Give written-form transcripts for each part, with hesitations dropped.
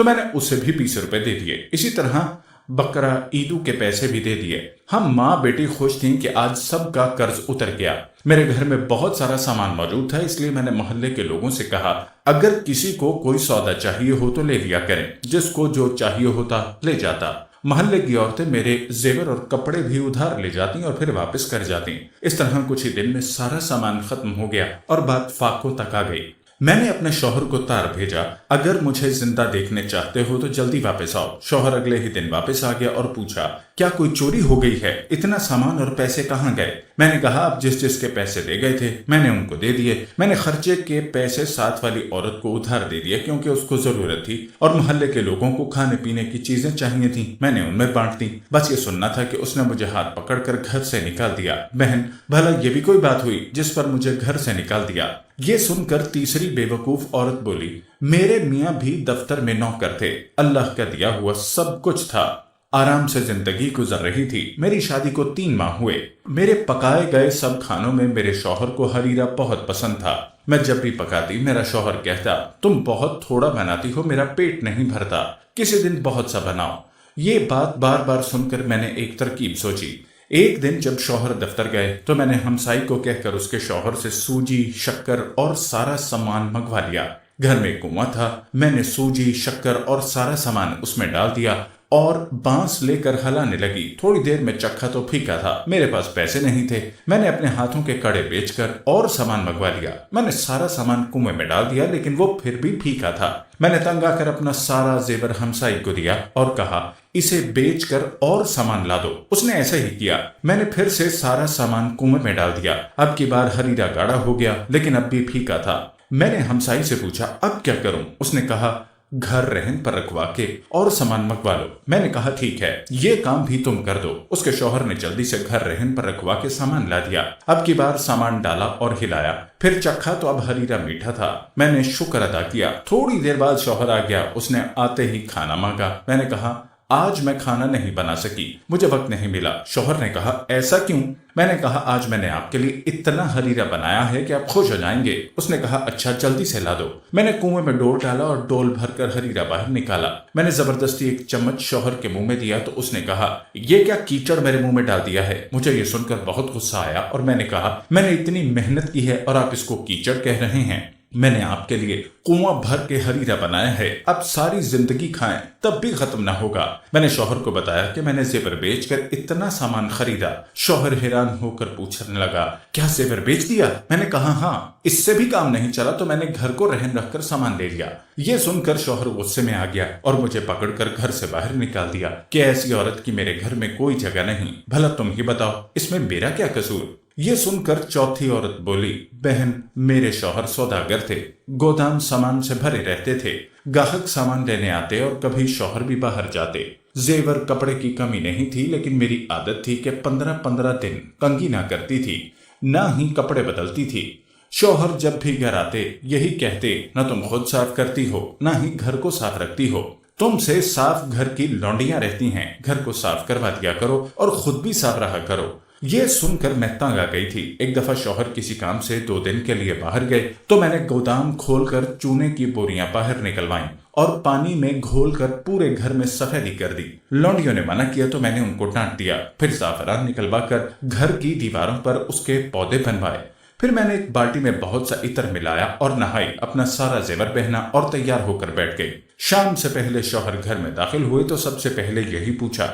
تو میں نے اسے بھی 20 روپے دے دیے۔ اسی طرح بکرا عیدو کے پیسے بھی دے دیے۔ ہم ماں بیٹی خوش تھیں کہ آج سب کا قرض اتر گیا۔ میرے گھر میں بہت سارا سامان موجود تھا، اس لیے میں نے محلے کے لوگوں سے کہا اگر کسی کو کوئی سودا چاہیے ہو تو لے لیا کریں، جس کو جو چاہیے ہوتا لے جاتا۔ محلے کی عورتیں میرے زیور اور کپڑے بھی ادھار لے جاتی اور پھر واپس کر جاتی۔ اس طرح کچھ ہی دن میں سارا سامان ختم ہو گیا اور بات فاقوں تک آ گئی۔ میں نے اپنے شوہر کو تار بھیجا، اگر مجھے زندہ دیکھنے چاہتے ہو تو جلدی واپس آؤ۔ شوہر اگلے ہی دن واپس آ گیا اور پوچھا کیا کوئی چوری ہو گئی ہے؟ اتنا سامان اور پیسے کہاں گئے؟ میں نے کہا اب جس جس کے پیسے دے گئے تھے میں نے ان کو دے دیے۔ میں نے خرچے کے پیسے ساتھ والی عورت کو ادھار دے دیے کیونکہ اس کو ضرورت تھی، اور محلے کے لوگوں کو کھانے پینے کی چیزیں چاہیے تھیں، میں نے ان میں بانٹ دی۔ بس یہ سننا تھا کہ اس نے مجھے ہاتھ پکڑ کر گھر سے نکال دیا۔ بہن بھلا یہ بھی کوئی بات ہوئی جس پر مجھے گھر سے نکال دیا؟ یہ سن کر تیسری بے وقوف عورت بولی میرے میاں بھی دفتر میں نوکر تھے، اللہ کا دیا ہوا سب کچھ تھا، آرام سے زندگی گزر رہی تھی۔ میری شادی کو 3 ماہ ہوئے۔ میرے پکائے گئے سب کھانوں میں میرے شوہر کو ہریرا بہت پسند تھا۔ میں جب بھی پکاتی میرا شوہر کہتا تم بہت تھوڑا بناتی ہو، میرا پیٹ نہیں بھرتا، کسی دن بہت سا بناؤ۔ یہ بات بار بار سن کر میں نے ایک ترکیب سوچی۔ ایک دن جب شوہر دفتر گئے تو میں نے ہمسائی کو کہہ کر اس کے شوہر سے سوجی، شکر اور سارا سامان منگوا لیا۔ گھر میں کنواں تھا، میں نے سوجی، شکر اور سارا سامان اس میں ڈال دیا اور بانس لے کر ہلانے لگی۔ تھوڑی دیر میں چکھا تو پھیکا تھا، میرے پاس پیسے نہیں تھے۔ میں نے اپنے ہاتھوں کے کڑے بیچ کر اور سامان منگوا لیا۔ میں نے سارا سامان کنویں میں ڈال دیا لیکن وہ پھر بھی پھیکا تھا۔ میں نے تنگ آ کر اپنا سارا زیور ہمسائی کو دیا اور کہا اسے بیچ کر اور سامان لا دو۔ اس نے ایسا ہی کیا۔ میں نے پھر سے سارا سامان کنویں میں ڈال دیا۔ اب کی بار ہریرا گاڑھا ہو گیا لیکن اب بھی پھیکا تھا۔ میں نے ہمسائی سے پوچھا اب کیا کروں؟ اس نے کہا گھر رہن پر رکھوا کے اور سامان منگوا لو۔ میں نے کہا ٹھیک ہے، یہ کام بھی تم کر دو۔ اس کے شوہر نے جلدی سے گھر رہن پر رکھوا کے سامان لا دیا۔ اب کی بار سامان ڈالا اور ہلایا، پھر چکھا تو اب ہریرا میٹھا تھا۔ میں نے شکر ادا کیا۔ تھوڑی دیر بعد شوہر آ گیا، اس نے آتے ہی کھانا مانگا۔ میں نے کہا آج میں کھانا نہیں بنا سکی، مجھے وقت نہیں ملا۔ شوہر نے کہا ایسا کیوں؟ میں نے کہا آج میں نے آپ کے لیے اتنا ہریرا بنایا ہے کہ آپ خوش ہو جائیں گے۔ اس نے کہا اچھا جلدی سے لا دو۔ میں نے کنویں میں ڈول ڈالا اور ڈول بھر کر ہریرا باہر نکالا۔ میں نے زبردستی ایک چمچ شوہر کے منہ میں دیا تو اس نے کہا یہ کیا کیچڑ میرے منہ میں ڈال دیا ہے؟ مجھے یہ سن کر بہت غصہ آیا اور میں نے کہا میں نے اتنی محنت کی ہے اور آپ اس کو کیچڑ کہہ رہے ہیں؟ میں نے آپ کے لیے کنواں بھر کے ہریرا بنایا ہے، اب ساری زندگی کھائیں تب بھی ختم نہ ہوگا۔ میں نے شوہر کو بتایا کہ میں نے زیور بیچ کر اتنا سامان خریدا۔ شوہر حیران ہو کر پوچھنے لگا کیا زیور بیچ دیا؟ میں نے کہا ہاں، اس سے بھی کام نہیں چلا تو میں نے گھر کو رہن رکھ کر سامان لے لیا۔ یہ سن کر شوہر غصے میں آ گیا اور مجھے پکڑ کر گھر سے باہر نکال دیا کہ ایسی عورت کی میرے گھر میں کوئی جگہ نہیں، بھلا تم ہی بتاؤ اس میں میرا کیا قصور؟ یہ سن کر چوتھی عورت بولی بہن میرے شوہر سوداگر تھے، گودام سامان سے بھرے رہتے تھے، گاہک سامان لینے آتے اور کبھی شوہر بھی باہر جاتے۔ زیور کپڑے کی کمی نہیں تھی لیکن میری عادت تھی کہ 15 دن کنگھی نہ کرتی تھی، نہ ہی کپڑے بدلتی تھی۔ شوہر جب بھی گھر آتے یہی کہتے نہ تم خود صاف کرتی ہو نہ ہی گھر کو صاف رکھتی ہو، تم سے صاف گھر کی لونڈیاں رہتی ہیں، گھر کو صاف کروا دیا کرو اور خود بھی صاف رہا کرو۔ یہ سن کر میں تنگ آ گئی تھی۔ ایک دفعہ شوہر کسی کام سے 2 دن کے لیے باہر گئے تو میں نے گودام کھول کر چونے کی بوریاں باہر نکلوائیں اور پانی میں گھول کر پورے گھر میں سفیدی کر دی۔ لونڈیوں نے منع کیا تو میں نے ان کو ڈانٹ دیا، پھر زعفران نکلوا کر گھر کی دیواروں پر اس کے پودے بنوائے۔ پھر میں نے ایک بالٹی میں بہت سا عطر ملایا اور نہائی، اپنا سارا زیور پہنا اور تیار ہو کر بیٹھ گئی۔ شام سے پہلے شوہر گھر میں داخل ہوئے تو سب سے پہلے یہی پوچھا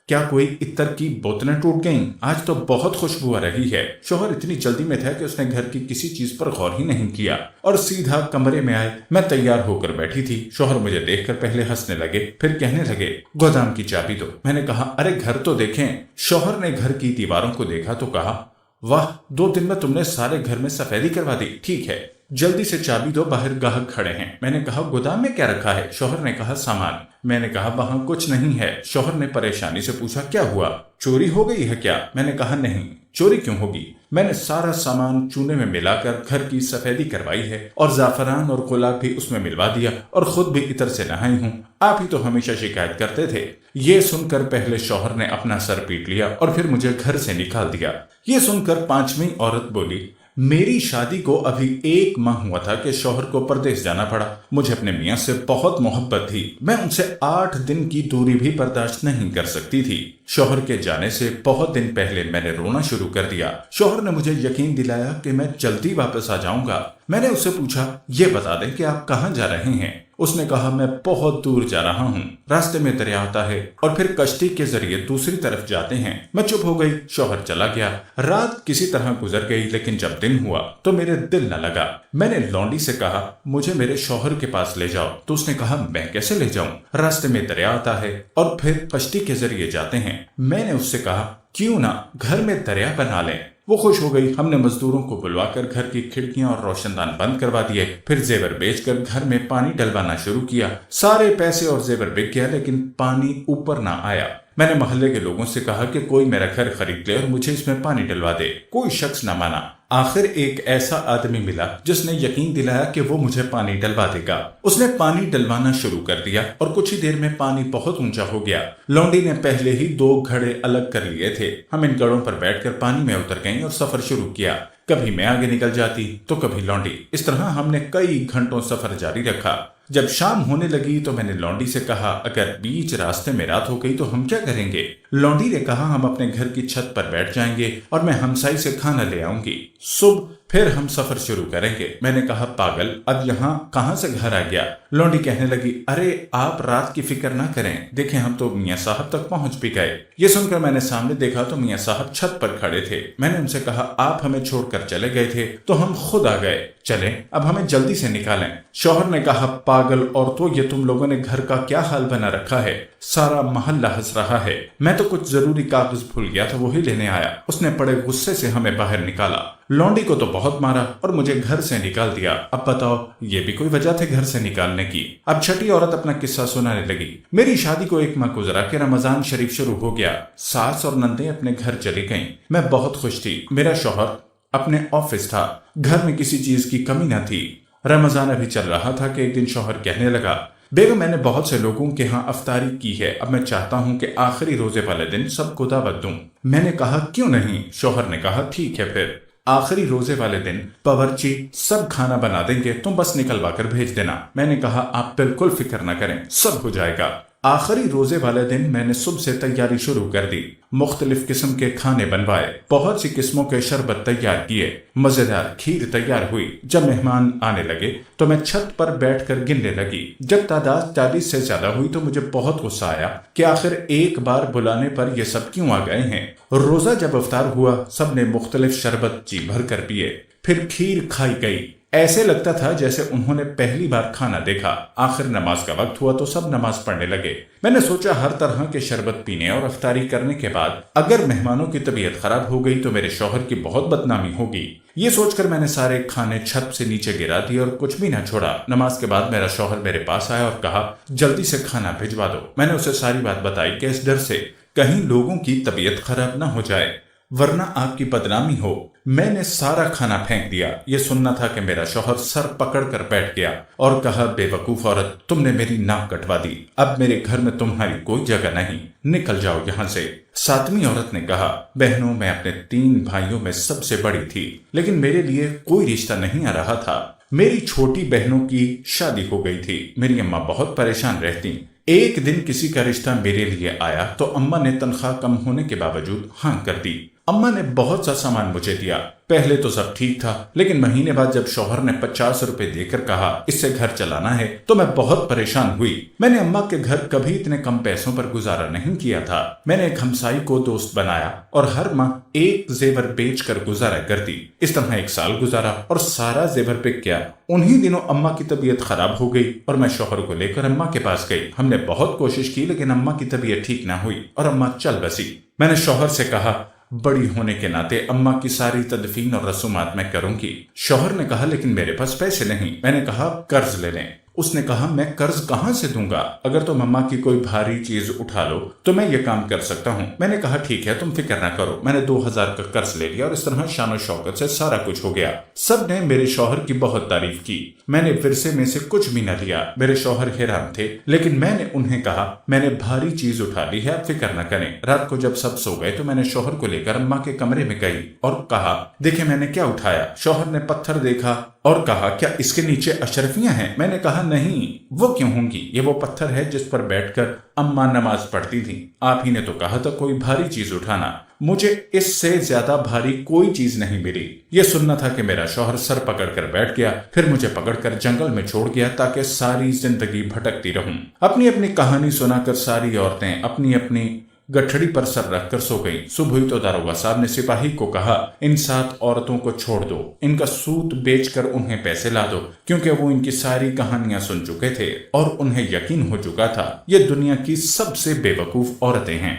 کیا کوئی عطر کی بوتلیں ٹوٹ گئیں؟ آج تو بہت خوشبو آ رہی ہے۔ شوہر اتنی جلدی میں تھا کہ اس نے گھر کی کسی چیز پر غور ہی نہیں کیا اور سیدھا کمرے میں آئے۔ میں تیار ہو کر بیٹھی تھی۔ شوہر مجھے دیکھ کر پہلے ہنسنے لگے، پھر کہنے لگے گودام کی چابی دو۔ میں نے کہا ارے گھر تو دیکھیں۔ شوہر نے گھر کی دیواروں کو دیکھا تو کہا واہ 2 دن میں تم نے سارے گھر میں سفیدی کروا دی، ٹھیک ہے جلدی سے چابی دو، باہر گاہک کھڑے ہیں۔ میں نے کہا گودام میں کیا رکھا ہے؟ شوہر نے کہا سامان۔ میں نے کہا وہاں کچھ نہیں ہے۔ شوہر نے پریشانی سے پوچھا کیا ہوا؟ چوری ہو گئی ہے کیا؟ میں نے کہا نہیں، چوری کیوں ہوگی؟ میں نے سارا سامان چونے میں ملا کر گھر کی سفیدی کروائی ہے اور زعفران اور گلاب بھی اس میں ملوا دیا اور خود بھی عطر سے نہائی ہوں، آپ ہی تو ہمیشہ شکایت کرتے تھے۔ یہ سن کر پہلے شوہر نے اپنا سر پیٹ لیا اور پھر مجھے گھر سے نکال دیا۔ یہ سن کر 5ویں عورت بولی میری شادی کو ابھی 1 ماہ ہوا تھا کہ شوہر کو پردیس جانا پڑا۔ مجھے اپنے میاں سے بہت محبت تھی، میں ان سے 8 دن کی دوری بھی برداشت نہیں کر سکتی تھی۔ شوہر کے جانے سے بہت دن پہلے میں نے رونا شروع کر دیا۔ شوہر نے مجھے یقین دلایا کہ میں جلدی واپس آ جاؤں گا۔ میں نے اس سے پوچھا، یہ بتا دیں کہ آپ کہاں جا رہے ہیں؟ اس نے کہا، میں بہت دور جا رہا ہوں، راستے میں دریا آتا ہے اور پھر کشتی کے ذریعے دوسری طرف جاتے ہیں۔ میں چپ ہو گئی۔ شوہر چلا گیا۔ رات کسی طرح گزر گئی، لیکن جب دن ہوا تو میرے دل نہ لگا۔ میں نے لونڈی سے کہا، مجھے میرے شوہر کے پاس لے جاؤ۔ تو اس نے کہا، میں کیسے لے جاؤں؟ راستے میں دریا آتا ہے اور پھر کشتی کے ذریعے جاتے ہیں۔ میں نے اس سے کہا، کیوں نہ گھر میں دریا بنا لیں۔ وہ خوش ہو گئی۔ ہم نے مزدوروں کو بلوا کر گھر کی کھڑکیاں اور روشن دان بند کروا دیے، پھر زیور بیچ کر گھر میں پانی ڈلوانا شروع کیا۔ سارے پیسے اور زیور بک گیا، لیکن پانی اوپر نہ آیا۔ میں نے محلے کے لوگوں سے کہا کہ کوئی میرا گھر خرید لے اور مجھے اس میں پانی ڈلوا دے۔ کوئی شخص نہ مانا۔ آخر ایک ایسا آدمی ملا جس نے یقین دلایا کہ وہ مجھے پانی ڈلوا دے گا۔ اس نے پانی ڈلوانا شروع کر دیا اور کچھ ہی دیر میں پانی بہت اونچا ہو گیا۔ لونڈی نے پہلے ہی 2 گھڑے الگ کر لیے تھے۔ ہم ان گڑوں پر بیٹھ کر پانی میں اتر گئیں اور سفر شروع کیا۔ کبھی میں آگے نکل جاتی تو کبھی لونڈی۔ اس طرح ہم نے کئی گھنٹوں سفر جاری رکھا۔ جب شام ہونے لگی تو میں نے لونڈی سے کہا، اگر بیچ راستے میں رات ہو گئی تو ہم کیا کریں گے؟ لونڈی نے کہا، ہم اپنے گھر کی چھت پر بیٹھ جائیں گے اور میں ہمسائی سے کھانا لے آؤں گی۔ صبح پھر ہم سفر شروع کریں گے۔ میں نے کہا، پاگل، اب یہاں کہاں سے گھر آ گیا؟ لونڈی کہنے لگی، ارے آپ رات کی فکر نہ کریں، دیکھیں ہم تو میاں صاحب تک پہنچ بھی گئے۔ یہ سن کر میں نے سامنے دیکھا تو میاں صاحب چھت پر کھڑے تھے۔ میں نے ان سے کہا، آپ ہمیں چھوڑ کر چلے گئے تھے تو ہم خود آ گئے، چلیں اب ہمیں جلدی سے نکالیں۔ شوہر نے کہا، پاگل عورتوں، یہ تم لوگوں نے گھر کا کیا حال بنا رکھا ہے؟ سارا محلہ ہنس رہا ہے۔ میں تو کچھ ضروری کاغذ بھول گیا تھا، وہی لینے آیا۔ اس نے بڑے غصے سے ہمیں باہر نکالا۔ لونڈی کو تو بہت مارا اور مجھے گھر سے نکال دیا۔ اب بتاؤ، یہ بھی کوئی وجہ تھی گھر سے نکالنے کی؟ اب چھٹی عورت اپنا قصہ سنانے لگی۔ میری شادی کو 1 ماہ گزرا کہ رمضان شریف شروع ہو گیا۔ ساس اور نندیں اپنے گھر چلی گئیں۔ میں بہت خوش تھی۔ میرا شوہر اپنے آفس تھا، گھر میں کسی چیز کی کمی نہ تھی۔ رمضان ابھی چل رہا تھا کہ ایک دن شوہر کہنے لگا، بیگم میں نے بہت سے لوگوں کے ہاں افطاری کی ہے، اب میں چاہتا ہوں کہ آخری روزے والے دن سب کو دعوت دوں۔ میں نے کہا، کیوں نہیں؟ شوہر نے کہا، ٹھیک ہے، پھر آخری روزے والے دن باورچی سب کھانا بنا دیں گے، تم بس نکلوا کر بھیج دینا۔ میں نے کہا، آپ بالکل فکر نہ کریں، سب ہو جائے گا۔ آخری روزے والے دن میں نے صبح سے تیاری شروع کر دی۔ مختلف قسم کے کھانے بنوائے، بہت سی قسموں کے شربت تیار کیے، مزیدار کھیر تیار ہوئی۔ جب مہمان آنے لگے تو میں چھت پر بیٹھ کر گننے لگی۔ جب تعداد 40 سے زیادہ ہوئی تو مجھے بہت غصہ آیا کہ آخر ایک بار بلانے پر یہ سب کیوں آ گئے ہیں۔ روزہ جب افطار ہوا، سب نے مختلف شربت جی بھر کر پیے، پھر کھیر کھائی گئی۔ ایسے لگتا تھا جیسے انہوں نے پہلی بار کھانا دیکھا۔ آخر نماز کا وقت ہوا تو سب نماز پڑھنے لگے۔ میں نے سوچا ہر طرح کے شربت پینے اور افطاری کرنے کے بعد اگر مہمانوں کی طبیعت خراب ہو گئی تو میرے شوہر کی بہت بدنامی ہوگی۔ یہ سوچ کر میں نے سارے کھانے چھت سے نیچے گرا دیے اور کچھ بھی نہ چھوڑا۔ نماز کے بعد میرا شوہر میرے پاس آیا اور کہا، جلدی سے کھانا بھجوا دو۔ میں نے اسے ساری بات بتائی کہ اس ڈر سے کہیں لوگوں کی طبیعت خراب نہ ہو جائے ورنہ آپ کی بدنامی ہو۔ میں نے سارا کھانا پھینک دیا۔ یہ سننا تھا کہ میرا شوہر سر پکڑ کر بیٹھ گیا اور کہا، بے وقوف عورت، تم نے میری ناک کٹوا دی، اب میرے گھر میں تمہاری کوئی جگہ نہیں، نکل جاؤ یہاں سے۔ 7ویں عورت نے کہا، بہنوں، میں اپنے 3 بھائیوں میں سب سے بڑی تھی، لیکن میرے لیے کوئی رشتہ نہیں آ رہا تھا۔ میری چھوٹی بہنوں کی شادی ہو گئی تھی، میری اماں بہت پریشان رہتی۔ ایک دن کسی کا رشتہ میرے لیے آیا تو اماں نے تنخواہ کم ہونے کے باوجود ہاں کر دی۔ اماں نے بہت سا سامان مجھے دیا۔ پہلے تو سب ٹھیک تھا، لیکن مہینے بعد جب شوہر نے 50 روپے دے کر کہا اس سے گھر چلانا ہے تو میں بہت پریشان ہوئی۔ میں نے اماں کے گھر کبھی اتنے کم پیسوں پر گزارا نہیں کیا تھا۔ میں نے ایک ہمسائی کو دوست بنایا اور ہر ماہ ایک زیور بیچ کر گزارا کرتی۔ اس طرح 1 سال گزارا اور سارا زیور بک گیا۔ انہی دنوں اماں کی طبیعت خراب ہو گئی اور میں شوہر کو لے کر اماں کے پاس گئی۔ ہم نے بہت کوشش کی لیکن اماں کی طبیعت ٹھیک نہ ہوئی اور اماں چل بسی۔ میں نے شوہر سے کہا، بڑی ہونے کے ناطے اماں کی ساری تدفین اور رسومات میں کروں گی۔ شوہر نے کہا، لیکن میرے پاس پیسے نہیں۔ میں نے کہا، قرض لے لیں۔ اس نے کہا میں قرض کہاں سے دوں گا؟ اگر تم اماں کی کوئی بھاری چیز اٹھا لو تو میں یہ کام کر سکتا ہوں۔ میں نے کہا ٹھیک ہے تم فکر نہ کرو۔ میں نے 2000 کا قرض لے لیا اور اس طرح شان و شوکت سے سارا کچھ ہو گیا۔ سب نے میرے شوہر کی بہت تعریف کی۔ میں نے ورثے میں سے کچھ بھی نہ لیا۔ میرے شوہر حیران تھے، لیکن میں نے انہیں کہا میں نے بھاری چیز اٹھا لی ہے، آپ فکر نہ کریں۔ رات کو جب سب سو گئے تو میں نے شوہر کو لے کر اماں کے کمرے میں گئی اور کہا دیکھیں میں نے کیا اٹھایا۔ شوہر نے پتھر دیکھا اور کہا کیا اس کے نیچے اشرفیاں ہیں؟ میں نے کہا نہیں، وہ کیوں ہوں گی؟ یہ وہ پتھر ہے جس پر بیٹھ کر اماں نماز پڑھتی تھی۔ آپ ہی نے تو کہا تھا کوئی بھاری چیز اٹھانا۔ مجھے اس سے زیادہ بھاری کوئی چیز نہیں ملی۔ یہ سننا تھا کہ میرا شوہر سر پکڑ کر بیٹھ گیا، پھر مجھے پکڑ کر جنگل میں چھوڑ گیا تاکہ ساری زندگی بھٹکتی رہوں۔ اپنی اپنی کہانی سنا کر ساری عورتیں اپنی اپنی گٹھڑی پر سر رکھ کر سو گئی۔ صبح ہوئی تو داروغہ صاحب نے سپاہی کو کہا ان 7 عورتوں کو چھوڑ دو، ان کا سوت بیچ کر انہیں پیسے لا دو، کیونکہ وہ ان کی ساری کہانیاں سن چکے تھے اور انہیں یقین ہو چکا تھا یہ دنیا کی سب سے بے وقوف عورتیں ہیں۔